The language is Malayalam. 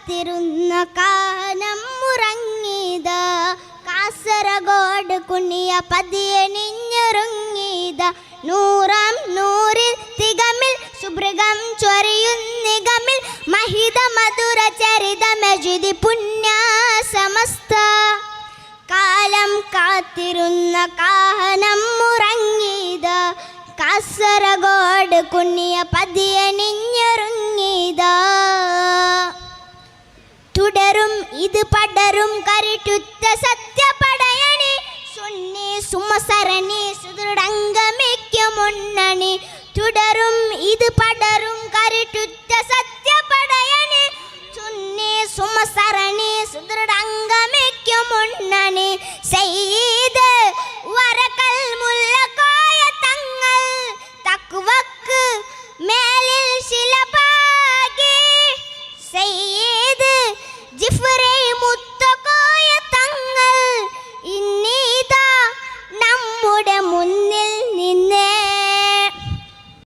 കാത്തിരുന്ന കാനം ഉറങ്ങിയത കാസർഗോഡ് കുഞ്ഞിയ പതിയെ നിഞ്ഞുറങ്ങിയത നൂറാം നൂറിൽ തികമിൽ സുബ്രഗം ചൊരിയുന്നികമിൽ മഹിത മധുര ചരിത മജുദി പുണ്യ സമസ്ത കാലം കാത്തിരുന്ന കാനം ഉറങ്ങിയത കാസർഗോഡ് കുഞ്ഞിയ പതിയെ നിഞ്ഞുറങ്ങിയത തുടരും ഇത് പടരും കരുത്തുറ്റ സത്യപടയണി സുന്നി സുമസരണി സുദൃഢംഗമിക്കും മുന്നണി തുടരും ഇത് പടരും കരുത്തുറ്റ സത്യപടയണി സുന്നി സുമസരണി സുദൃഢംഗമിക്കും മുന്നണി സയ്യിദ് വരക്കൽ മുല്ലക്കോയ തങ്ങൾ തക്വക്ക് മേലിൽ ശിലപാകി സയ്യിദ് ജിഫ്